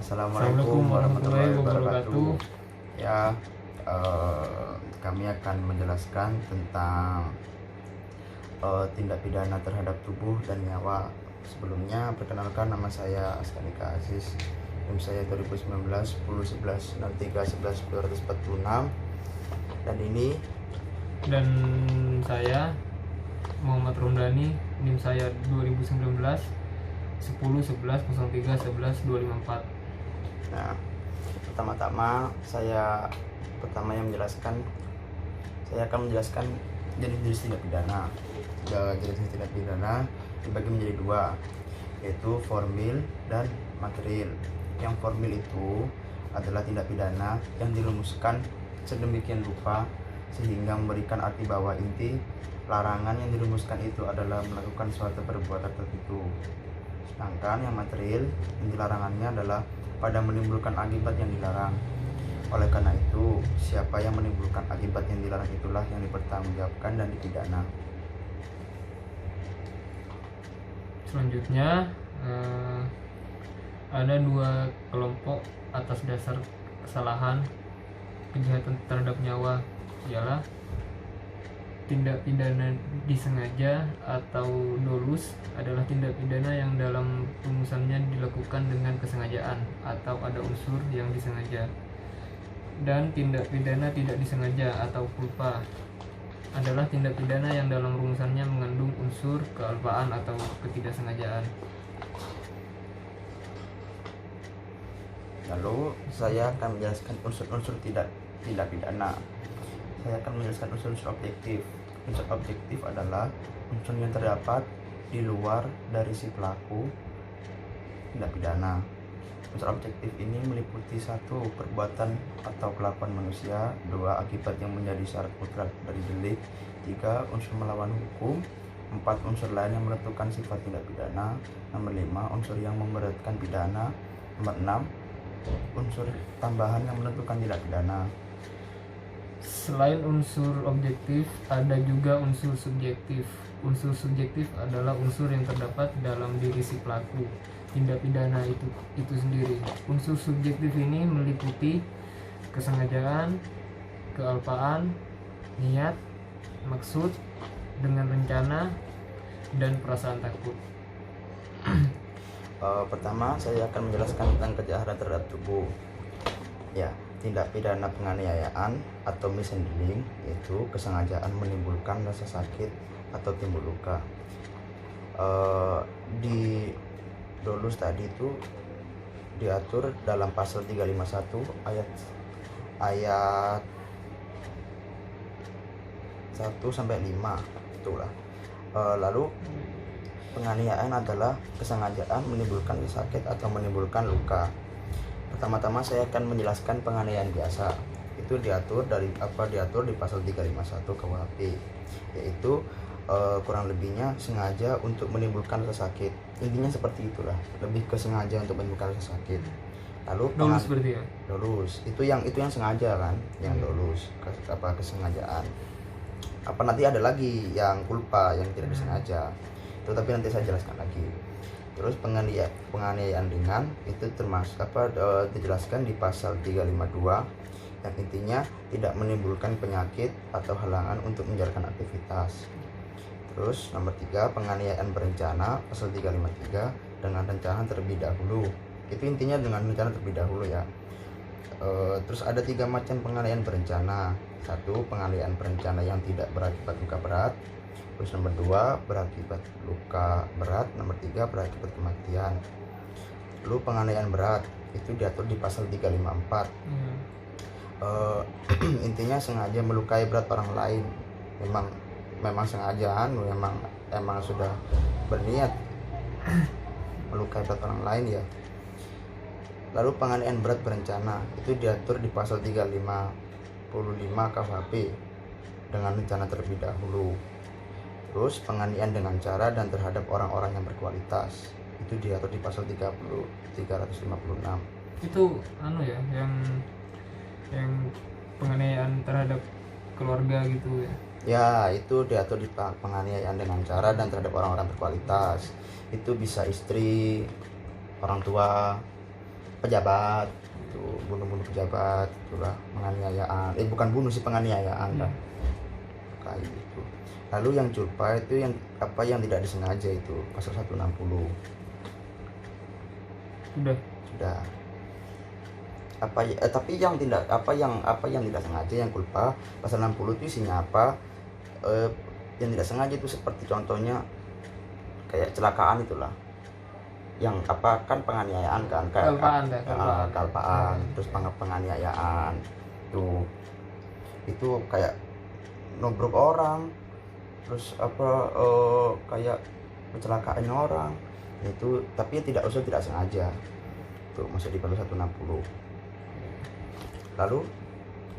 Assalamualaikum warahmatullahi wabarakatuh. Ya, kami akan menjelaskan tentang tindak pidana terhadap tubuh dan nyawa. Sebelumnya, perkenalkan, nama saya Askanika Aziz. NIM saya 2019 10 11 03 11 246. Dan saya Muhammad Rondani, NIM saya 2019 10 11 03 11 254. Nah, pertama-tama saya akan menjelaskan jenis-jenis tindak pidana. Jenis tindak pidana dibagi menjadi dua, yaitu formil dan material. Yang formil itu adalah tindak pidana yang dirumuskan sedemikian rupa sehingga memberikan arti bahwa inti larangan yang dirumuskan itu adalah melakukan suatu perbuatan tertentu. Sedangkan yang material, inti larangannya adalah pada menimbulkan akibat yang dilarang. Oleh karena itu, siapa yang menimbulkan akibat yang dilarang itulah yang dipertanggungjawabkan dan dipidana. Selanjutnya ada dua kelompok atas dasar kesalahan kejahatan terhadap nyawa, ialah tindak pidana disengaja atau dolus adalah tindak pidana yang dalam rumusannya dilakukan dengan kesengajaan atau ada unsur yang disengaja. Dan tindak pidana tidak disengaja atau culpa adalah tindak pidana yang dalam rumusannya mengandung unsur kealpaan atau ketidaksengajaan. Lalu saya akan menjelaskan unsur-unsur tindak pidana. Saya akan menjelaskan unsur-unsur objektif. Unsur objektif adalah unsur yang terdapat di luar dari si pelaku tindak pidana. Unsur objektif ini meliputi 1. Perbuatan atau kelakuan manusia. 2. Akibat yang menjadi syarat mutlak dari delik. 3. Unsur melawan hukum. 4. Unsur lain yang menentukan sifat tindak pidana. Nomor 5. Unsur yang memberatkan pidana. Nomor 6. Unsur tambahan yang menentukan tindak pidana. Selain unsur objektif, ada juga unsur subjektif. Unsur subjektif adalah unsur yang terdapat dalam diri si pelaku tindak pidana itu sendiri. Unsur subjektif ini meliputi kesengajaan, kealpaan, niat, maksud, dengan rencana, dan perasaan takut. Pertama, saya akan menjelaskan tentang kejahatan terhadap tubuh. Ya, tindak pidana penganiayaan atau mishandling, yaitu kesengajaan menimbulkan rasa sakit atau timbul luka. Di dolus tadi itu diatur dalam pasal 351 ayat 1 sampai 5 itulah. Lalu penganiayaan adalah kesengajaan menimbulkan sakit atau menimbulkan luka. Pertama-tama saya akan menjelaskan penganiayaan biasa. Itu diatur di pasal 351 KUHP, yaitu kurang lebihnya sengaja untuk menimbulkan rasa sakit. Intinya seperti itulah, lebih ke sengaja untuk menimbulkan rasa sakit. Lalu Dolus berarti ya? Dolus itu yang sengaja kan, yang dolus kesengajaan. Nanti ada lagi yang culpa, yang tidak disengaja. Itu tapi nanti saya jelaskan lagi. Terus penganiayaan ringan itu termasuk dijelaskan di pasal 352 yang intinya tidak menimbulkan penyakit atau halangan untuk menjalankan aktivitas. Terus nomor 3, penganiayaan berencana pasal 353 dengan rencana terlebih dahulu. Itu intinya dengan rencana terlebih dahulu ya. Terus ada 3 macam penganiayaan berencana. 1, penganiayaan berencana yang tidak berakibat luka berat. Terus nomor 2, berakibat luka berat. Nomor 3, berakibat kematian. Lalu penganiayaan berat itu diatur di pasal 354. Intinya sengaja melukai berat orang lain. Memang sengajaan, memang sudah berniat melukai berat orang lain ya. Lalu penganiayaan berat berencana itu diatur di pasal 355 KUHP dengan rencana terlebih dahulu. Terus penganiayaan dengan cara dan terhadap orang-orang yang berkualitas itu diatur di pasal 356. Itu yang penganiayaan terhadap keluarga gitu ya. Ya, itu diatur di penganiayaan dengan cara dan terhadap orang-orang berkualitas. Itu bisa istri, orang tua, pejabat itu, bunuh pejabat itulah, penganiayaan, bukan bunuh sih, penganiayaan kan, kayak gitu. Lalu yang culpa itu yang apa, yang tidak disengaja itu pasal 160. Sudah. Tapi yang tidak yang tidak sengaja, yang culpa pasal 60 itu isinya apa? Yang tidak sengaja itu seperti contohnya kayak kecelakaan itulah, yang apa kan penganiayaan kan, kayak kalpaan, terus penganiayaan itu kayak nubruk orang, terus apa kayak kecelakaan orang itu, tapi tidak sengaja itu masuk di pasal 160. Lalu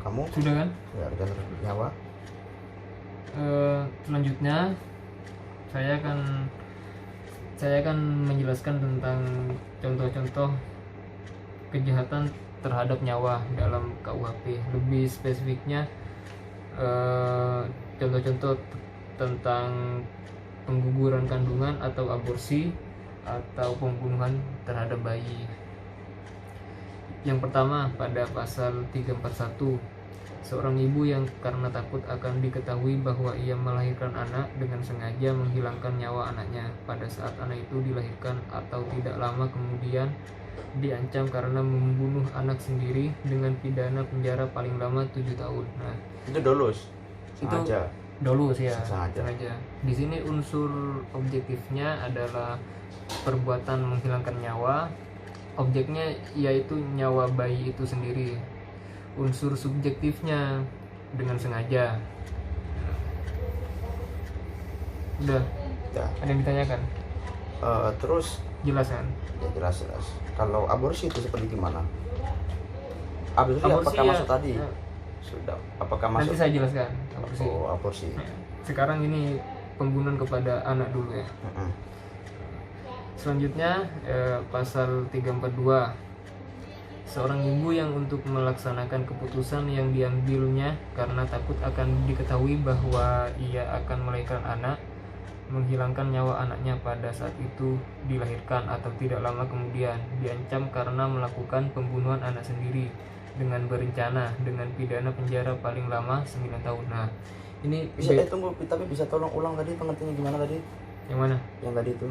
kamu sudah kan? Ya, rencana nyawa. Selanjutnya saya akan menjelaskan tentang contoh-contoh kejahatan terhadap nyawa dalam KUHP. Lebih spesifiknya contoh-contoh tentang pengguguran kandungan atau aborsi atau pembunuhan terhadap bayi. Yang pertama, pada pasal 341, seorang ibu yang karena takut akan diketahui bahwa ia melahirkan anak dengan sengaja menghilangkan nyawa anaknya pada saat anak itu dilahirkan atau tidak lama kemudian diancam karena membunuh anak sendiri dengan pidana penjara paling lama 7 tahun. Nah, itu dolus. Sengaja. Itu dolus ya. Sengaja. Di sini unsur objektifnya adalah perbuatan menghilangkan nyawa. Objeknya yaitu nyawa bayi itu sendiri. Unsur subjektifnya dengan sengaja. Udah. Ada yang ditanyakan? Terus jelas kan? Ya, jelas. Kalau aborsi itu seperti gimana? Aborsi apakah ya, masuk tadi? Sudah. Apakah masuk? Nanti saya jelaskan aborsi. Aborsi. Sekarang ini pembunuhan kepada anak dulu ya. Selanjutnya pasal 342. Seorang ibu yang untuk melaksanakan keputusan yang diambilnya karena takut akan diketahui bahwa ia akan melahirkan anak, menghilangkan nyawa anaknya pada saat itu dilahirkan atau tidak lama kemudian, diancam karena melakukan pembunuhan anak sendiri dengan berencana dengan pidana penjara paling lama 9 tahun. Nah, ini bisa tunggu, tapi bisa tolong ulang tadi pengertiannya gimana tadi? Yang mana? Yang tadi itu.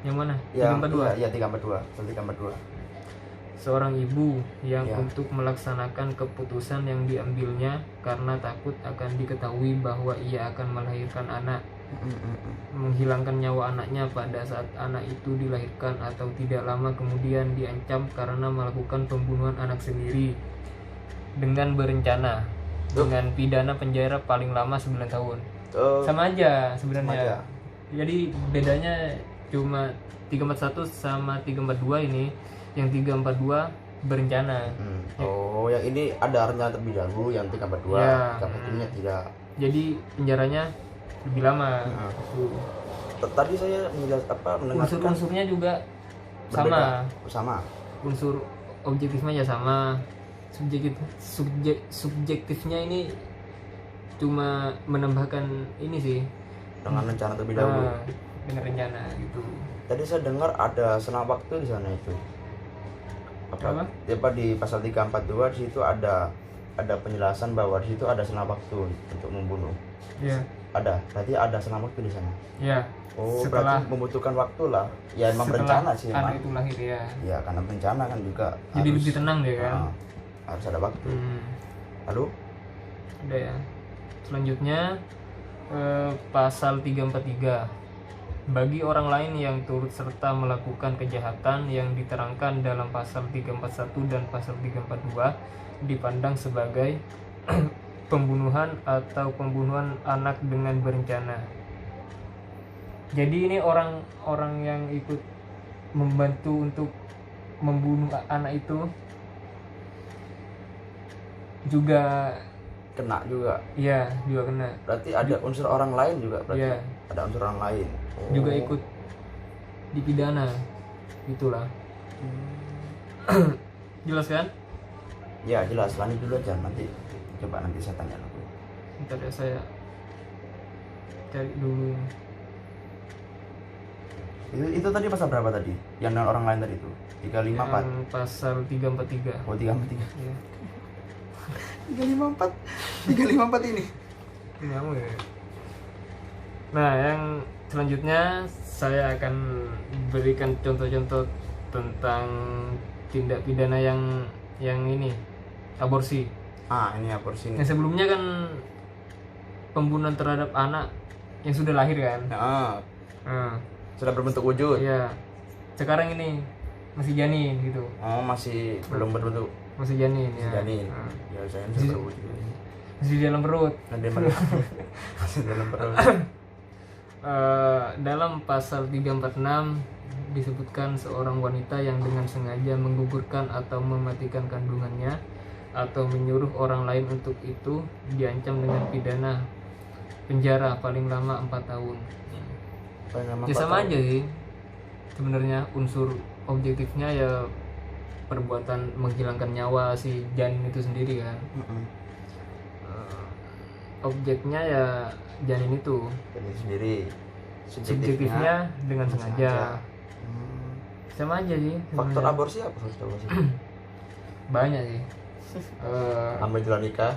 Yang mana? 342. Iya, 342. Seorang ibu yang untuk melaksanakan keputusan yang diambilnya karena takut akan diketahui bahwa ia akan melahirkan anak, menghilangkan nyawa anaknya pada saat anak itu dilahirkan atau tidak lama kemudian diancam karena melakukan pembunuhan anak sendiri dengan berencana dengan pidana penjara paling lama 9 tahun. Sama aja sebenarnya. Jadi bedanya cuma 341 sama 342 ini. Yang 342 berencana. Yang ini ada rencana terlebih dahulu, yang 342 ya. 341-nya tidak. Jadi penjaranya lebih lama. Tadi saya mendengarkan unsur-unsurnya juga sama. Unsur objektifnya ya sama. Subjektifnya ini cuma menambahkan ini sih, dengan rencana terlebih dahulu. Dengan rencana gitu. Tadi saya dengar ada selang waktu di sana itu. Apa di pasal 342 di situ ada penjelasan bahwa di situ ada selang waktu untuk membunuh. Iya. Ada. Berarti ada selang waktu di sana. Iya. Setelah, berarti membutuhkan waktu lah. Ya emang berencana sih emang. Anak itu lahir ya. Iya, karena berencana kan juga. Jadi lebih tenang deh kan. Harus ada waktu. Lalu? Udah ya. Selanjutnya pasal 343. Bagi orang lain yang turut serta melakukan kejahatan yang diterangkan dalam pasal 341 dan pasal 342 dipandang sebagai pembunuhan atau pembunuhan anak dengan berencana. Jadi ini orang-orang yang ikut membantu untuk membunuh anak itu juga kena juga. Iya, juga kena. Berarti ada unsur orang lain juga berarti. Iya. Ada unsur orang lain. Juga ikut dipidana. Gitulah. Jelas kan? Ya, jelas. Lanjut dulu aja nanti. Coba nanti saya tanya dulu. Bentar ya, saya cari dulu. Itu tadi pasal berapa tadi? Yang dengan orang lain tadi itu? 354. Yang pasal 343. Oh, 343. Ya. 354. 354 ini. Ini kamu ya. Nah, yang selanjutnya saya akan berikan contoh-contoh tentang tindak pidana yang ini, aborsi. Ini aborsi nih. Yang sebelumnya kan pembunuhan terhadap anak yang sudah lahir kan. Nah, Sudah berbentuk wujud. iya. Sekarang ini masih janin gitu. Oh, masih belum berbentuk. Masih janin ya. Janin. Nah, Ya, saya sudah berwujud. masih di dalam perut. Ada mana? Masih dalam perut. Dalam pasal 346 disebutkan seorang wanita yang dengan sengaja menggugurkan atau mematikan kandungannya atau menyuruh orang lain untuk itu diancam dengan pidana penjara paling lama 4 tahun. Ya sama aja sih sebenarnya, unsur objektifnya ya perbuatan menghilangkan nyawa si janin itu sendiri kan. Objeknya ya janin itu, Jadi sendiri. subjektifnya dengan sengaja. Sama aja sih Faktor sebenarnya. aborsi apa faktor aborsi? Banyak sih. Hamil di luar nikah.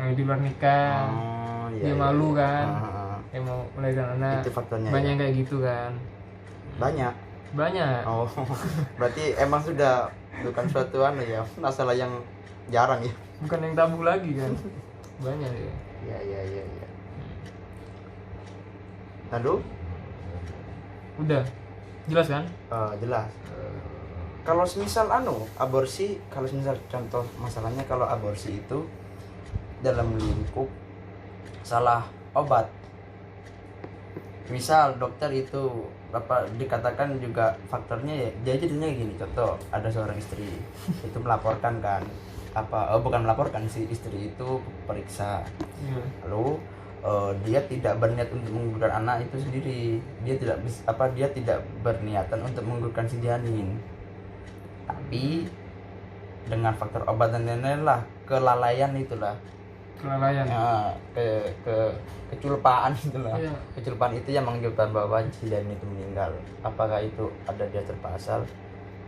Yang di luar nikah, Oh, dia malu kan, Ah. yang mau melahirkan anak. Itu faktornya. Banyak Ya? yang kayak gitu kan. Banyak. Banyak. Oh, berarti emang sudah bukan suatu ya, masalah yang jarang ya. Bukan yang tabu lagi kan. Banyak ya. Ya. Lalu Udah. Jelas kan? jelas. Kalau semisal aborsi, kalau semisal contoh masalahnya kalau aborsi itu dalam lingkup salah obat. Misal dokter itu dikatakan juga faktornya ya, jadinya gini, contoh ada seorang istri itu melaporkan kan bukan melaporkan, si istri itu periksa, Iya. lalu dia tidak berniat untuk menggugurkan anak itu sendiri, dia tidak berniatan untuk menggugurkan si janin, tapi dengan faktor obat dan lain-lain lah, kelalaian itulah, Kelalaian. keculpaan itulah. Iya. Keculpaan itu yang menunjukkan bahwa si janin itu meninggal. Apakah itu ada di atas pasal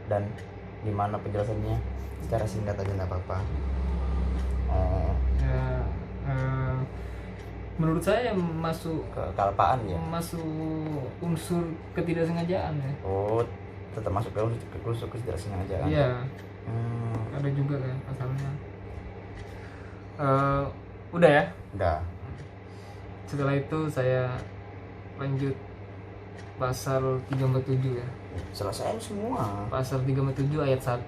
dan gimana penjelasannya? Secara singkat aja nggak apa-apa. Ya, menurut saya masuk Kekalpaan ya. masuk unsur ketidaksengajaan ya. Oh, tetap masuk ke unsur ketidaksengajaan. Iya, Hmm, ada juga kan pasalnya. Udah ya. udah. Setelah itu saya lanjut pasal 347 ya. Selesai semua. Pasal 347 ayat 1,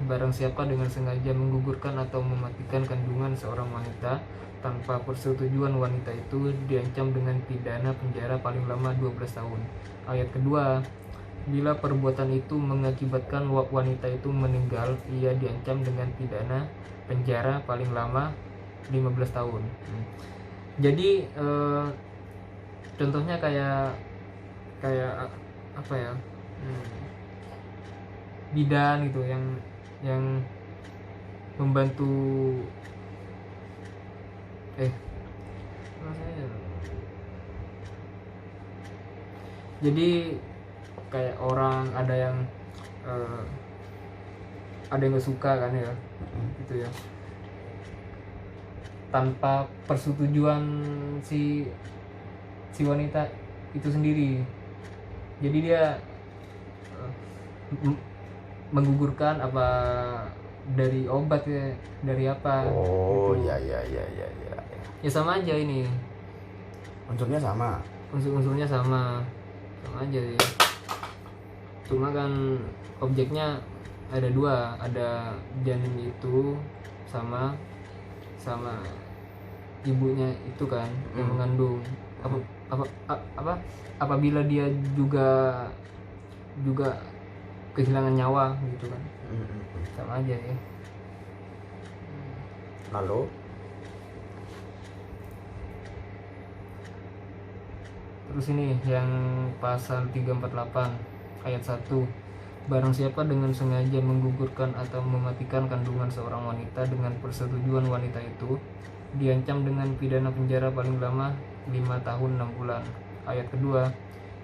barang siapa dengan sengaja menggugurkan atau mematikan kandungan seorang wanita tanpa persetujuan wanita itu diancam dengan pidana penjara paling lama 12 tahun. Ayat kedua, bila perbuatan itu mengakibatkan wanita itu meninggal, ia diancam dengan pidana penjara paling lama 15 tahun. Jadi contohnya kayak apa ya? Bidan gitu yang membantu jadi kayak orang ada yang nggak suka kan ya, gitu ya, tanpa persetujuan si wanita itu sendiri, jadi dia menggugurkan apa dari obat ya, dari apa Oh, gitu. ya. Ya sama aja ini, Unsurnya sama. unsur-unsurnya sama aja sih, cuma kan objeknya ada dua, ada janin itu sama ibunya itu kan yang mengandung. Apabila dia juga kehilangan nyawa gitu kan, sama aja ya. Lalu Terus ini yang pasal 348 ayat 1, barang siapa dengan sengaja menggugurkan atau mematikan kandungan seorang wanita dengan persetujuan wanita itu diancam dengan pidana penjara paling lama 5 tahun 6 bulan. Ayat kedua,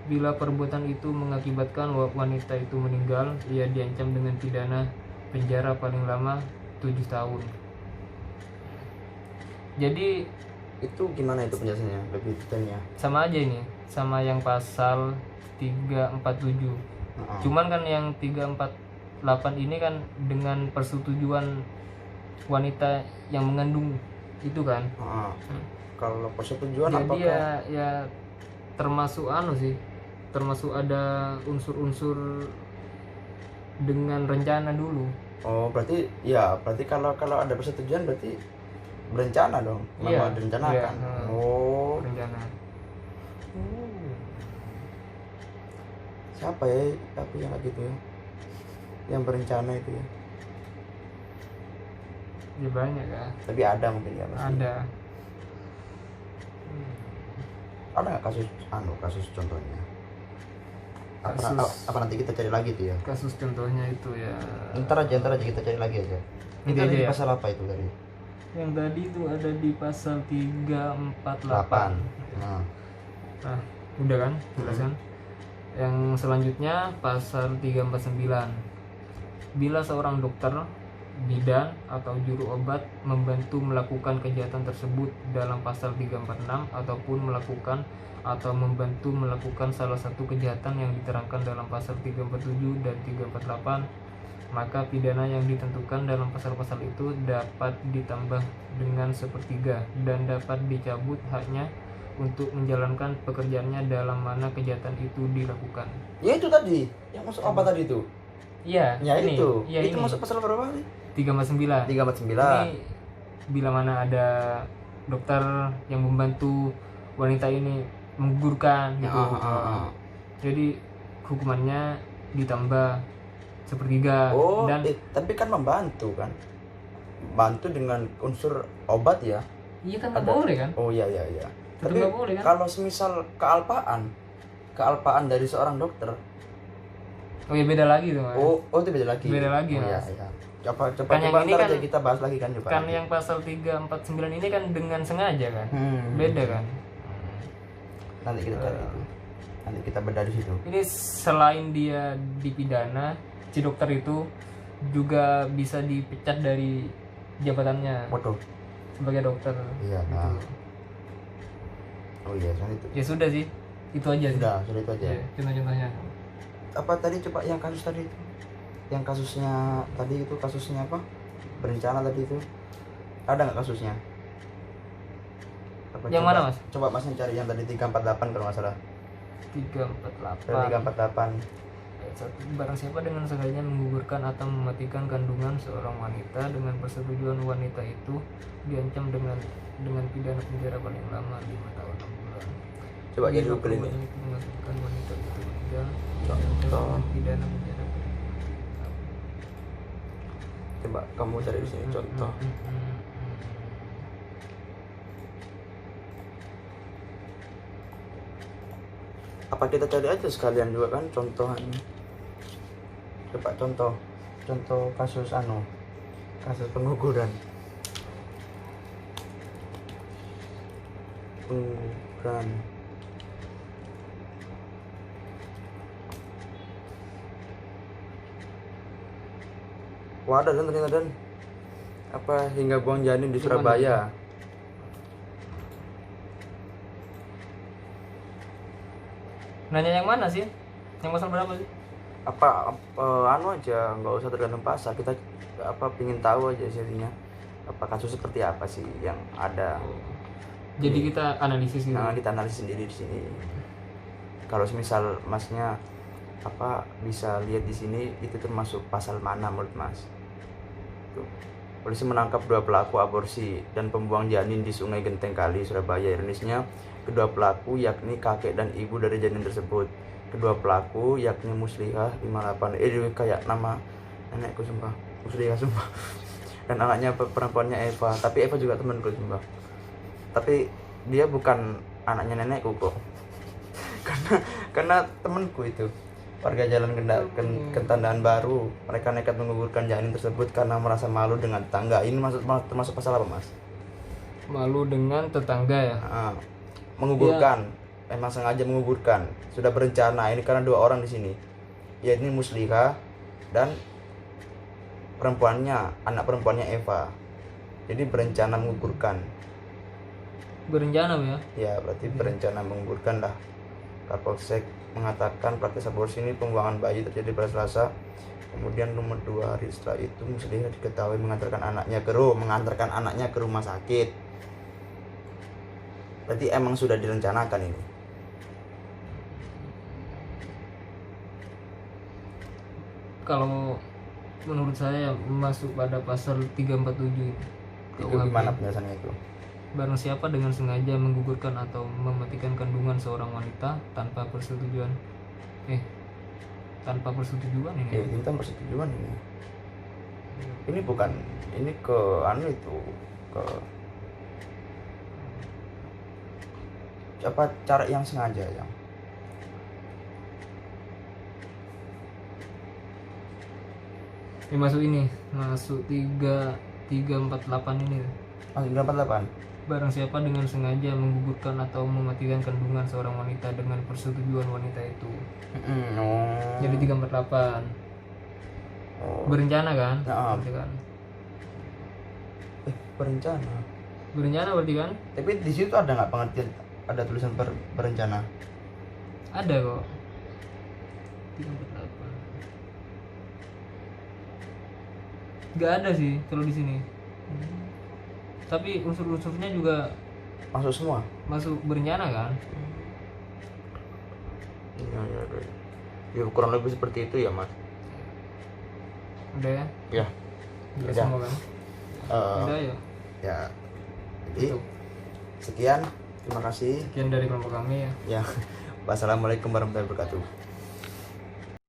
Bila perbuatan itu mengakibatkan wanita itu meninggal, ia diancam dengan pidana penjara paling lama 7 tahun. Jadi Itu gimana itu penjelasannya lebih detailnya? sama aja ini, sama yang pasal 347. Cuman kan yang 348 ini kan dengan persetujuan wanita yang mengandung itu kan. Kalau persetujuan Jadi apakah ya termasuk sih, termasuk ada unsur-unsur dengan rencana dulu. berarti kalau ada persetujuan berarti berencana dong, Iya, memang direncanakan. iya. Rencana. Siapa ya tapi yang kayak gitu ya, yang berencana itu ya? Ya banyak ya. Tapi ada mungkin ya pasti. Ada. Ada nggak kasus contohnya? Apa nanti kita cari lagi tuh ya? Kasus contohnya itu ya. Ntar aja kita cari lagi aja. Ini Kita aja di ya. pasal apa itu tadi? Yang tadi itu ada di pasal 348. Nah, Nah, udah kan? Jelasan. Yang selanjutnya pasal 349. Bila seorang dokter, bidan atau juru obat membantu melakukan kejahatan tersebut dalam pasal 346 ataupun melakukan atau membantu melakukan salah satu kejahatan yang diterangkan dalam pasal 347 dan 348, maka pidana yang ditentukan dalam pasal-pasal itu dapat ditambah dengan 1/3 dan dapat dicabut haknya untuk menjalankan pekerjaannya dalam mana kejahatan itu dilakukan. ya itu tadi yang masuk apa tadi itu? Iya, Ya ini. itu. Iya, Itu ini. masuk pasal berapa kali? 349. 349. Ini bila mana ada dokter yang membantu wanita ini menggugurkan gitu. Jadi hukumannya ditambah 1/3 dan tapi kan membantu kan? Bantu dengan unsur obat ya? iya kan nggak boleh kan? Oh iya. Tetap Tapi nggak boleh kan? kalau semisal kealpaan dari seorang dokter, Oh ya beda lagi tuh. Mas. oh itu beda lagi. Beda lagi, Oh, iya. Mas. Coba Kan yang ini ntar kan- aja kita bahas lagi kan coba. Kan lagi. yang pasal 349 ini kan dengan sengaja kan? Beda kan? Nanti kita cari itu. Nanti kita bedah di situ. Ini selain dia dipidana, si dokter itu juga bisa dipecat dari jabatannya Waduh. sebagai dokter. Iya. Gitu. Nah. Oh iya, soal itu. Ya sudah sih, itu aja sih. Sudah itu aja. Ya, contoh-contohnya. Apa tadi coba yang kasus tadi itu? Yang kasusnya tadi itu kasusnya apa? Berencana tadi itu. Ada nggak kasusnya? Yang mana, Mas? Coba Masnya cari yang tadi 348 kalau nggak salah. 348. 348. Ayat 1. Barang siapa dengan sengaja menggugurkan atau mematikan kandungan seorang wanita dengan persetujuan wanita itu diancam dengan pidana penjara paling lama 5 tahun 6 bulan. Coba jadi Bila Google ini. perbuatan itu mengakibatkan wanita itu meninggal, diancam Contoh. dengan pidana penjara. Coba kamu cari di sini contoh. Apa kita cari aja sekalian juga kan contohan. Coba contoh kasus kasus pengguguran. Wah, ada dan ternyata dan apa hingga buang janin di Surabaya. Nanya yang mana sih? Yang pasal berapa sih? Apa aja nggak usah tergantung pasal, kita pingin tahu aja sihnya apa kasus seperti apa sih yang ada. Jadi kita analisis gitu. Nah, kita analisis sendiri di sini. Kalau misal Masnya bisa lihat di sini itu termasuk pasal mana menurut Mas? Tuh. Polisi menangkap 2 pelaku aborsi dan pembuang janin di Sungai Genteng Kali, Surabaya. Ironisnya, kedua pelaku yakni kakek dan ibu dari janin tersebut. Kedua pelaku yakni Muslihah 58. Kayak nama nenekku sumpah. Muslihah sumpah. Dan anaknya perempuannya Eva. Tapi Eva juga temanku sumpah. Tapi dia bukan anaknya nenekku kok. karena temanku itu warga Jalan Kentandaan Baru, mereka nekat menggugurkan janin tersebut karena merasa malu dengan tetangga. Ini termasuk pasal apa Mas? Malu dengan tetangga ya. Menggugurkan memang sengaja menggugurkan, sudah berencana. Ini karena 2 orang di sini, yaitu Muslihah dan anak perempuannya Eva. Jadi berencana menggugurkan. Berencana ya. Ya, berarti berencana menggugurkan lah. Kapolsek mengatakan praktis aborsi ini pembuangan bayi terjadi pada Selasa. Kemudian nomor 2 hari setelah itu Muslihah diketahui mengantarkan anaknya ke rumah sakit. Berarti emang sudah direncanakan ini. Kalau menurut saya masuk pada pasal 347 Itu KUHP. gimana penjelasannya itu? Barang siapa dengan sengaja menggugurkan atau mematikan kandungan seorang wanita tanpa persetujuan ini. Ya, kita persetujuan ini. Ini bukan, ini ke ke apa cara yang sengaja yang. Ini masuk 348 ini. Masuk 348. Barang siapa dengan sengaja menggugurkan atau mematikan kandungan seorang wanita dengan persetujuan wanita itu. Oh. Jadi 348. Oh. Berencana kan? Nah. Berarti kan? Berencana. Berencana berarti kan? Tapi di situ ada nggak pengertian, ada tulisan berencana? Ada kok. 348. Nggak ada sih kalau di sini. Tapi unsur-unsurnya juga Masuk semua. masuk berencana kan? Iya. Ya kurang lebih seperti itu ya, Mas. Udah ya? Ya. Udah Udah. semua kan? Udah ya? Ya. Jadi Itu. sekian, terima kasih. Sekian dari kelompok kami ya. Ya. Wassalamualaikum warahmatullahi wabarakatuh.